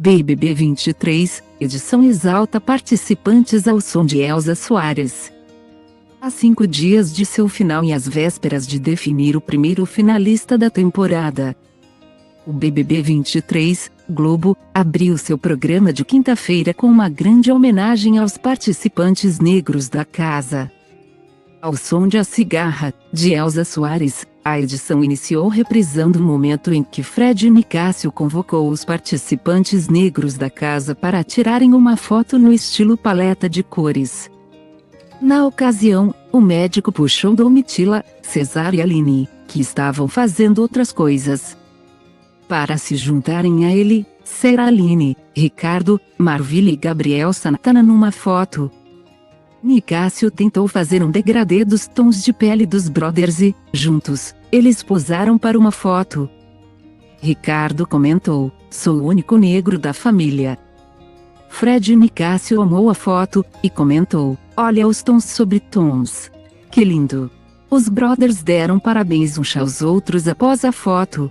BBB 23, edição exalta participantes ao som de Elza Soares. Há 5 dias de seu final e às vésperas de definir o primeiro finalista da temporada, o BBB 23, Globo, abriu seu programa de quinta-feira com uma grande homenagem aos participantes negros da casa. Ao som de A Cigarra, de Elza Soares, a edição iniciou reprisando o momento em que Fred Nicásio convocou os participantes negros da casa para tirarem uma foto no estilo paleta de cores. Na ocasião, o médico puxou Domitila, Cesar e Aline, que estavam fazendo outras coisas, para se juntarem a ele, ser Aline, Ricardo, Marvila e Gabriel Santana numa foto. Nicásio tentou fazer um degradê dos tons de pele dos brothers e, juntos, eles posaram para uma foto. Ricardo comentou: "Sou o único negro da família." Fred Nicásio amou a foto, e comentou: "Olha os tons sobre tons. Que lindo." Os brothers deram parabéns uns aos outros após a foto.